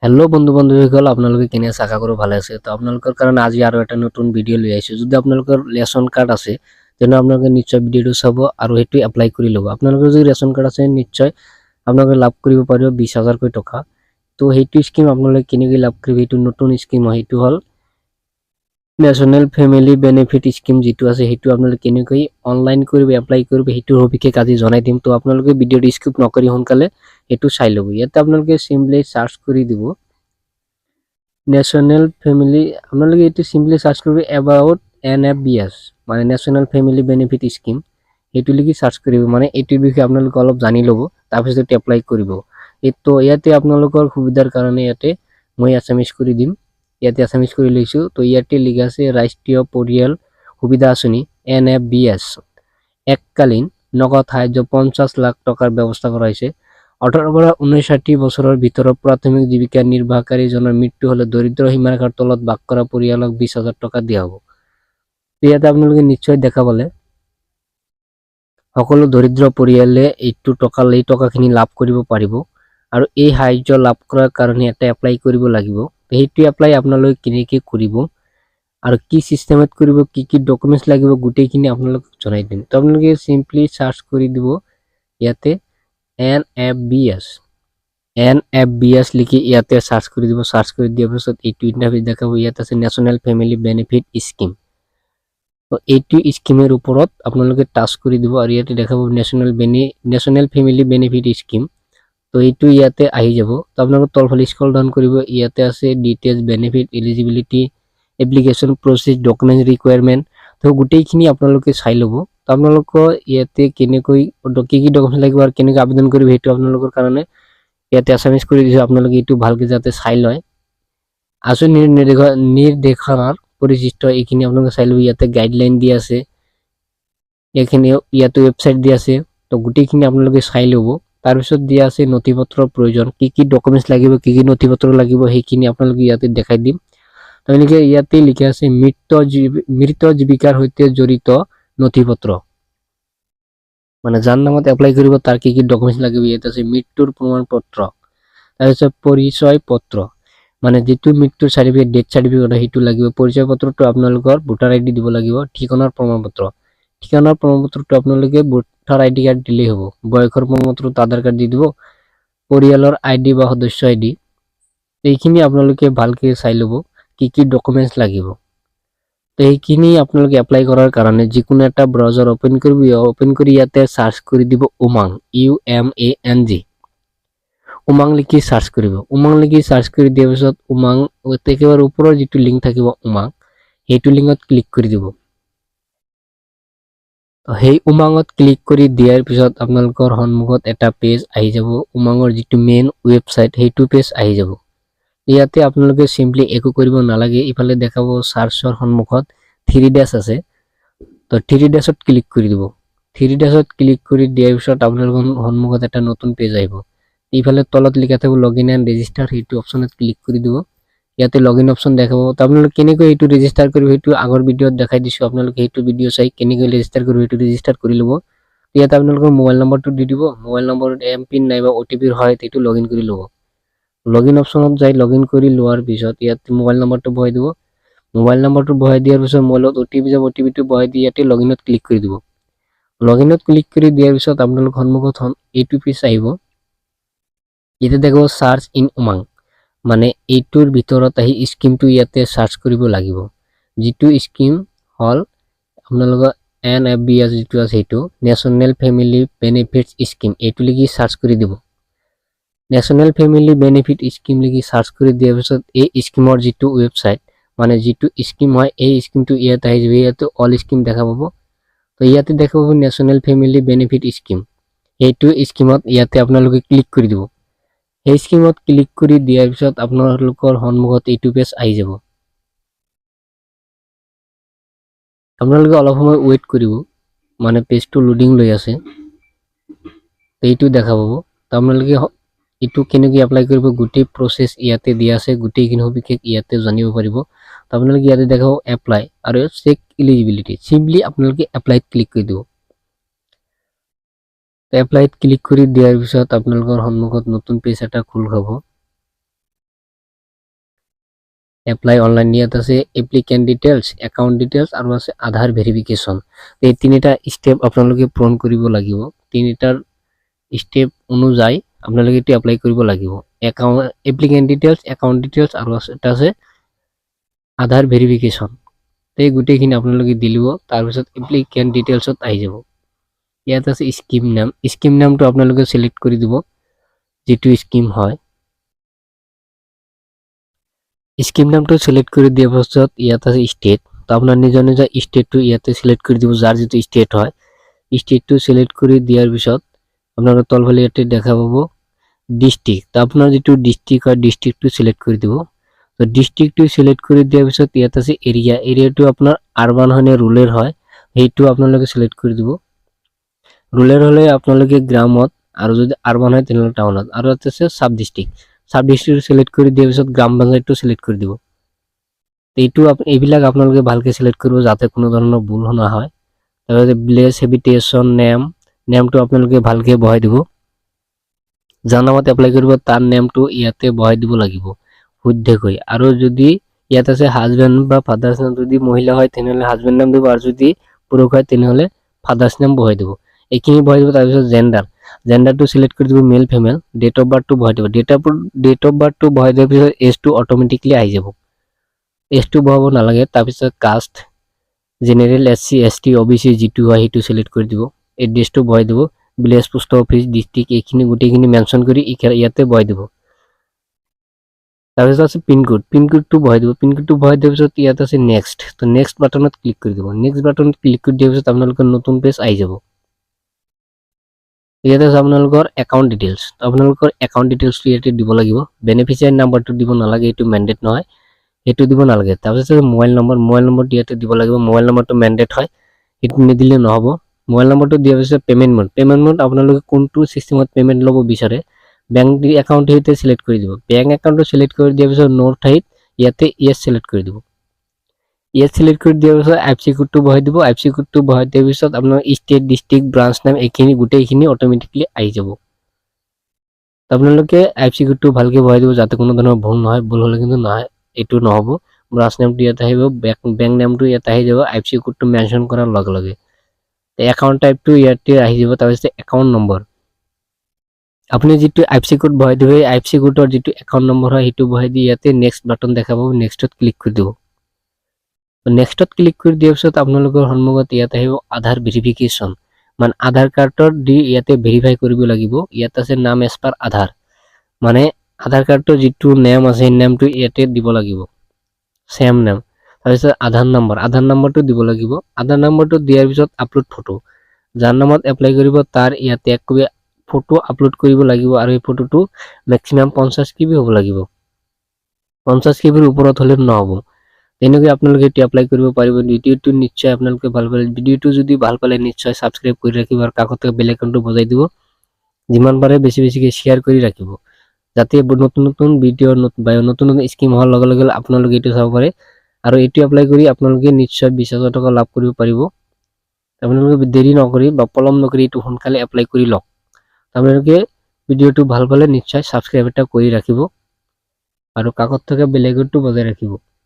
Hello বন্ধু বান্ধৱীসকল, আপোনালোকে কেনে আছে? আশা কৰোঁ ভালে আছে। তো আপোনালোকৰ কাৰণে আজি আৰু এটা নতুন ভিডিঅ' লৈ আহিছোঁ। যদি আপোনালোকৰ ৰেচন কাৰ্ড আছে তেনে আপোনালোকে নিশ্চয় ভিডিঅ'টো চাব আৰু সেইটো এপ্লাই কৰি ল'ব। আপোনালোকৰ যদি ৰেচন কাৰ্ড আছে নিশ্চয় আপোনালোকে লাভ কৰিব পাৰিব 20,000কৈ টকা। তো সেইটো স্কিম আপোনালোকে কেনেকৈ লাভ কৰিব, সেইটো নতুন স্কিম হয়। সেইটো হ'ল নেশ্যনেল ফেমিলি বেনিফিট স্কিম যিটো আছে সেইটো আপোনালোকে কেনেকৈ অনলাইন কৰিব, এপ্লাই কৰিব, সেইটোৰ সবিশেষ আজি জনাই দিম। তো আপোনালোকে ভিডিঅ'টো স্কিপ নকৰি সোনকালে সেইটো চাই ল'ব। ইয়াতে আপোনালোকে চিম্পলি চাৰ্চ কৰি দিব নেশ্যনেল ফেমিলি, আপোনালোকে এইটো চিম্পলি চাৰ্চ কৰিব এবাউট NFBS মানে নেশ্যনেল ফেমিলি বেনিফিট স্কিম, সেইটো লিখি চাৰ্চ কৰিব। মানে এইটোৰ বিষয়ে আপোনালোকে অলপ জানি ল'ব, তাৰপিছত এপ্লাই কৰিব। এইটো ইয়াতে আপোনালোকৰ সুবিধাৰ কাৰণে ইয়াতে মই এছএমএছ কৰি দিম। ইয়াতে এছএমএছ কৰি লৈছোঁ। তো ইয়াতে লিখা আছে ৰাষ্ট্ৰীয় পৰিয়াল সুবিধা আঁচনি NFBS এককালীন নগদ সাহায্য 50 লাখ টকাৰ ব্যৱস্থা কৰা হৈছে। 18 পৰা 59 বছৰৰ ভিতৰত প্ৰাথমিক জীৱিকা নিৰ্বাহকাৰীজনৰ মৃত্যু হ'লে দৰিদ্ৰ সীমাৰেখাৰ তলত বাস কৰা পৰিয়ালক 20,000 টকা দিয়া হ'ব। ইয়াতে আপোনালোকে নিশ্চয় দেখা পালে সকলো দৰিদ্ৰ পৰিয়ালে এই টকাখিনি লাভ কৰিব পাৰিব। আৰু এই সাহায্য লাভ কৰাৰ কাৰণে এটা এপ্লাই কৰিব লাগিব। সেইটো এপ্লাই আপোনালোকে কেনেকৈ কৰিব আৰু কি চিষ্টেমত কৰিব, কি কি ডকুমেণ্টছ লাগিব, গোটেইখিনি আপোনালোকক জনাই দিম। তো আপোনালোকে চিম্পলি চাৰ্চ কৰি দিব ইয়াতে NFBS লিখি ইয়াতে চাৰ্চ কৰি দিব। চাৰ্চ কৰি দিয়াৰ পিছত এইটো ইণ্টাৰফেচ দেখাব। ইয়াত আছে নেশ্যনেল ফেমিলি বেনিফিট স্কিম। তো এইটো স্কিমেৰ ওপৰত আপোনালোকে টাচ কৰি দিব আৰু ইয়াতে দেখাব নেশ্যনেল ফেমিলি বেনিফিট স্কিম। তো এইটো ইয়াতে আহি যাব। তো আপোনালোকে তলফালে স্ক্ৰল ডাউন কৰিব। ইয়াতে আছে details, benefit, eligibility, application process, document requirement. তো গোটেইখিনি আপোনালোকে চাই ল'ব। তো আপোনালোকৰ ইয়াতে কেনেকৈ কি কি ডকুমেণ্ট লাগিব আৰু কেনেকৈ আবেদন কৰিব সেইটো আপোনালোকৰ কাৰণে ইয়াতে এছএমএছ কৰি দিছোঁ। আপোনালোকে এইটো ভালকৈ যাতে চাই লয়। আঁচনিৰ নিৰ্দেশনাৰ পৰিশিষ্ট এইখিনি আপোনালোকে চাই ল'ব। ইয়াতে গাইডলাইন দিয়া আছে, এইখিনি ইয়াতে ৱেবছাইট দিয়া আছে। তো গোটেইখিনি আপোনালোকে চাই ল'ব। তাৰপিছত দিয়া আছে নথিপত্ৰৰ প্ৰয়োজন, কি কি ডকুমেণ্টছ লাগিব, কি কি নথিপত্ৰ লাগিব, সেইখিনি আপোনালোকে ইয়াতে দেখাই দিম। তেওঁলোকে ইয়াতে লিখা আছে মৃত জীৱিকাৰ সৈতে জড়িত নথিপত্ৰ, মানে যাৰ নামত এপ্লাই কৰিব তাৰ কি কি ডকুমেণ্টছ লাগিব। ইয়াতে আছে মৃত্যুৰ প্ৰমাণপত্ৰ, তাৰপিছত পৰিচয় পত্ৰ, মানে যিটো মৃত্যুৰ চাৰ্টিফিকেট, ডেথ চাৰ্টিফিকেট সেইটো লাগিব। পৰিচয় পত্ৰটো আপোনালোকৰ ভোটাৰ ID দিব লাগিব। ঠিকনাৰ প্ৰমাণপত্ৰ, ঠিকনাৰ প্ৰমাণপত্ৰটো আপোনালোকে ভোটাৰ ID কাৰ্ড দিলেই হ'ব। বয়সৰ প্ৰমাণপত্ৰটো আধাৰ কাৰ্ড দি দিব। পৰিয়ালৰ ID বা সদস্য ID, এইখিনি আপোনালোকে ভালকৈ চাই ল'ব কি কি ডকুমেণ্টছ লাগিব। তো এইখিনি আপোনালোকে এপ্লাই কৰাৰ কাৰণে যিকোনো এটা ব্ৰাউজাৰ ওপেন কৰিব। ওপেন কৰি ইয়াতে চাৰ্চ কৰি দিব উমাং, UMANG, উমাং লিখি চাৰ্চ কৰিব। উমাং লিখি চাৰ্চ কৰি দিয়াৰ পিছত উমাং একেবাৰে ওপৰৰ যিটো লিংক থাকিব উমাং, সেইটো লিংকত ক্লিক কৰি দিব। সেই উমাঙত ক্লিক কৰি দিয়াৰ পিছত আপোনালোকৰ সন্মুখত এটা পেজ আহি যাব। উমাঙৰ যিটো মেইন ৱেবছাইট সেইটো পেজ আহি যাব। ইয়াতে আপোনালোকে চিম্পলি একো কৰিব নালাগে। ইফালে দেখাব চাৰ্চৰ সন্মুখত 3 ডেছ আছে। তো 3 ডেছত ক্লিক কৰি দিব। 3 ডেছত ক্লিক কৰি দিয়াৰ পিছত আপোনালোকৰ সন্মুখত এটা নতুন পেজ আহিব। ইফালে তলত লিখা থাকিব লগইন এণ্ড ৰেজিষ্টাৰ, সেইটো অপশ্যনত ক্লিক কৰি দিব। ইয়াতে লগইন অপশ্যন দেখাব। তো আপোনালোকে কেনেকৈ এইটো ৰেজিষ্টাৰ কৰিব সেইটো আগৰ ভিডিঅ'ত দেখাই দিছোঁ। আপোনালোকে সেইটো ভিডিঅ' চাই কেনেকৈ ৰেজিষ্টাৰ কৰিব সেইটো ৰেজিষ্টাৰ কৰি ল'ব। ইয়াতে আপোনালোকৰ মোবাইল নম্বৰটো দি দিব। মোবাইল নম্বৰত MPIN নাইবা OTPৰ হয় সেইটো লগইন কৰি ল'ব। লগইন অপশ্যনত যাই লগইন কৰি লোৱাৰ পিছত ইয়াতে মোবাইল নম্বৰটো বহাই দিব। মোবাইল নম্বৰটো বহাই দিয়াৰ পিছত মোবাইলত OTP যাব, OTPটো বহাই দি ইয়াতে লগইনত ক্লিক কৰি দিব। লগইনত ক্লিক কৰি দিয়াৰ পিছত আপোনালোকৰ সন্মুখত এইটো পেজ আহিব। ইয়াতে দেখাব চাৰ্চ ইন উমাং, মানে এইটোৰ ভিতৰত আহি স্কিমটো ইয়াতে চাৰ্চ কৰিব লাগিব। যিটো স্কিম হ'ল আপোনালোকৰ NFBS যিটো আছে সেইটো নেশ্যনেল ফেমিলি বেনিফিটছ স্কিম, এইটো লিখি চাৰ্চ কৰি দিব। নেশ্যনেল ফেমিলি বেনিফিট স্কিম লিখি চাৰ্চ কৰি দিয়াৰ পিছত এই স্কিমৰ যিটো ৱেবছাইট, মানে যিটো স্কিম হয় এই স্কিমটো ইয়াতে আহি যাব। ইয়াতে অল স্কিম দেখা পাব। তো ইয়াতে দেখা পাব নেশ্যনেল ফেমিলি বেনিফিট স্কিম, সেইটো স্কিমত ইয়াতে আপোনালোকে ক্লিক কৰি দিব। সেই স্কিমত ক্লিক কৰি দিয়াৰ পিছত আপোনালোকৰ সন্মুখত এইটো পেজ আহি যাব। আপোনালোকে অলপ সময় ৱেইট কৰিব, মানে পেজটো লোডিং লৈ আছে। এইটো দেখা পাব। তো আপোনালোকে এইটো কেনেকৈ এপ্লাই কৰিব গোটেই প্ৰচেছ ইয়াতে দিয়া আছে, গোটেইখিনি সবিশেষ ইয়াতে জানিব পাৰিব। তো আপোনালোকে ইয়াতে দেখাব এপ্লাই আৰু চেক এলিজিবিলিটি, চিম্পলি আপোনালোকে এপ্লাইত ক্লিক কৰি দিব। এপ্লাইত ক্লিক কৰি দিয়াৰ পিছত আপোনালোকৰ সন্মুখত নতুন পেজ এটা খোল খাব। এপ্লাই অনলাইন ইয়াত আছে এপ্লিকেণ্ট ডিটেইলছ, একাউণ্ট ডিটেইলছ আৰু আছে আধাৰ ভেৰিফিকেশ্যন। এই তিনিটা ষ্টেপ আপোনালোকে পূৰণ কৰিব লাগিব। তিনিটাৰ ষ্টেপ অনুযায়ী আপোনালোকে এইটো এপ্লাই কৰিব লাগিব। এপ্লিকেণ্ট ডিটেইলছ, একাউণ্ট ডিটেইলছ আৰু এটা আছে আধাৰ ভেৰিফিকেশ্যন। এই গোটেইখিনি আপোনালোকে দি দিব। তাৰপিছত এপ্লিকেণ্ট ডিটেইলছত আহি যাব। ইয়াত আছে স্কিম নাম। স্কিম নামটো আপোনালোকে চিলেক্ট কৰি দিব, যিটো স্কিম হয়। স্কিম নামটো চিলেক্ট কৰি দিয়াৰ পাছত ইয়াত আছে ষ্টেট। তো আপোনাৰ নিজৰ নিজৰ ষ্টেটটো ইয়াতে চিলেক্ট কৰি দিব, যাৰ যিটো ষ্টেট হয়। ষ্টেটটো চিলেক্ট কৰি দিয়াৰ পিছত আপোনালোকে তলফালে ইয়াতে দেখা পাব ডিষ্ট্ৰিক্ট। তো আপোনাৰ যিটো ডিষ্ট্ৰিক্ট হয় ডিষ্ট্ৰিক্টটো চিলেক্ট কৰি দিব। তো ডিষ্ট্ৰিক্টটো চিলেক্ট কৰি দিয়াৰ পিছত ইয়াত আছে এৰিয়া। এৰিয়াটো আপোনাৰ আৰবান হয় নে ৰুৰেল হয় সেইটো আপোনালোকে চিলেক্ট কৰি দিব। ৰুৰেল হ'লে আপোনালোকে গ্ৰামত, আৰু যদি আৰবান হয় তেনেহ'লে টাউনত। আৰু ইয়াত আছে sub district. Sub district select কৰি দিয়াৰ পিছত গ্ৰাম পঞ্চায়তটো সিলেক্ট কৰি দিব। এইবিলাক আপোনালোকে ভালকে সিলেক্ট কৰিব যাতে কোনো ধৰণৰ ভুল নহয়। তাৰপিছত ভিলেজ হেবিটেশ্যন নেমটো আপোনালোকে ভালকে বহাই দিব। যাৰ নামত এপ্লাই কৰিব তাৰ নেমটো ইয়াতে বহাই দিব লাগিব শুদ্ধকৈ। আৰু যদি ইয়াত আছে হাজবেণ্ড বা ফাদাৰ্ছ নেম, যদি মহিলা হয় তেনেহ'লে হাজবেণ্ড নাম দিব, আৰু যদি পুৰুষ হয় তেনেহ'লে ফাদাৰ্ছ নেম বহাই দিব। এইখিনি বহাই দিব। তাৰপিছত জেণ্ডাৰটো সিলেক্ট কৰি দিব মেল ফিমেল। ডেট অফ বাৰ্থটো বহাই দিব। ডেট অফ বাৰ্থটো বহাই দিয়াৰ পিছত এজটো অট'মেটিকলি আহি যাব। এজটো বহাব নালাগে। তাৰপিছত caste, general, SC ST OBC যিটো হয় সেইটো সিলেক্ট কৰি দিব। এড্ৰেছটো বহাই দিব। ভিলেজ, পোষ্ট অফিচ, ডিষ্ট্ৰিক্ট এইখিনি গোটেইখিনি মেনশ্যন কৰি ইয়াতে বহাই দিব। তাৰপিছত আছে পিনকোডটো বহাই দিব। পিনকোডটো বহাই দিয়াৰ পিছত ইয়াত আছে নেক্সট। তো নেক্সট বাটনত ক্লিক কৰি দিব। নেক্সট বাটনত ক্লিক কৰি দিয়াৰ পিছত আপোনালোকৰ নতুন পেজ আহি যাব। ইয়াতে আছে আপোনালোকৰ একাউণ্ট ডিটেইলছ। আপোনালোকৰ একাউণ্ট ডিটেইলছটো ইয়াতে দিব লাগিব। বেনিফিচিয়াৰী নাম্বাৰটো দিব নালাগে, এইটো মেণ্ডেট নহয়, সেইটো দিব নালাগে। তাৰপিছত মোবাইল নম্বৰটো ইয়াতে দিব লাগিব। মোবাইল নম্বৰটো মেণ্ডেট হয়, সেইটো নিদিলে নহ'ব। মোবাইল নম্বৰটো দিয়াৰ পিছত পে'মেণ্ট মোড আপোনালোকে কোনটো চিষ্টেমত পে'মেণ্ট ল'ব বিচাৰে বেংক একাউণ্ট ইয়াতে সিলেক্ট কৰি দিব। বেংক একাউণ্টটো সিলেক্ট কৰি দিয়াৰ পিছত নোৰ ঠাইত ইয়াতে ইয়েছ সিলেক্ট কৰি দিব। ইয়েছ সিলেক্ট কৰি দিয়াৰ পিছত IFSC কোডটো বহাই দিব। IFSC কোডটো বহাই দিয়াৰ পিছত আপোনাৰ ষ্টেট, ডিষ্ট্ৰিক্ট, ব্ৰাঞ্চ নাম এইখিনি গোটেইখিনি অট'মেটিকলি আহি যাব। আপোনালোকে IFSC কোডটো ভালকে বহাই দিব যাতে কোনো ধৰণৰ ভুল নহয়। ভুল হ'লে কিন্তু নহয়, এইটো নহ'ব। ব্ৰাঞ্চ নেমটো ইয়াতে আহিব, বেংক নেমটো ইয়াতে আহি যাব IFSC কোডটো মেনশ্যন কৰাৰ লগে লগে। একাউণ্ট টাইপটো ইয়াতে আহি যাব। তাৰপিছত একাউণ্ট নম্বৰ, আপুনি যিটো IFSC কোড বহাই দিব, এই IFSC কোডৰ যিটো একাউণ্ট নম্বৰ হয় সেইটো বহাই দি ইয়াতে নেক্সট বাটন দেখা পাব, নেক্সটত ক্লিক কৰি দিব। নেক্সটত ক্লিক কৰি দিয়াৰ পিছত আপোনালোকৰ সন্মুখত ইয়াত আহিব আধাৰ ভেৰিফিকেশ্যন, মানে আধাৰ কাৰ্ডৰ দি ইয়াতে ভেৰিফাই কৰিব লাগিব। ইয়াত আছে নাম এজ পাৰ আধাৰ, মানে আধাৰ কাৰ্ডৰ যিটো নেম আছে সেই নেমটো ইয়াতে দিব লাগিব, চেম নেম। তাৰপিছত আধাৰ নম্বৰটো দিব লাগিব। আধাৰ নম্বৰটো দিয়াৰ পিছত আপলোড ফটো, যাৰ নামত এপ্লাই কৰিব তাৰ ইয়াতে এক কপি ফটো আপলোড কৰিব লাগিব। আৰু এই ফটোটো মেক্সিমাম 50 KB হ'ব লাগিব। 50 KBৰ ওপৰত হ'লে নহ'ব। তেনেকৈ আপোনালোকে এইটো এপ্লাই কৰিব পাৰিব। ভিডিঅ'টো নিশ্চয় আপোনালোকে ভাল পালে। ভিডিঅ'টো যদি ভাল পালে নিশ্চয় ছাবস্ক্ৰাইব কৰি ৰাখিব আৰু কাষতে বেল আইকনটো বজাই দিব। যিমান পাৰে বেছিকৈ শ্বেয়াৰ কৰি ৰাখিব, যাতে নতুন ভিডিঅ' নতুন স্কিম হোৱাৰ লগে লগে আপোনালোকে এইটো চাব পাৰে। আৰু এইটো এপ্লাই কৰি আপোনালোকে নিশ্চয় 20,000 টকা লাভ কৰিব পাৰিব। আপোনালোকে দেৰি নকৰি বা পলম নকৰি এইটো সোনকালে এপ্লাই কৰি লওক। আপোনালোকে ভিডিঅ'টো ভাল পালে নিশ্চয় ছাবস্ক্ৰাইব এটা কৰি ৰাখিব আৰু কাষত থকা বেল আইকনটো বজাই ৰাখিব।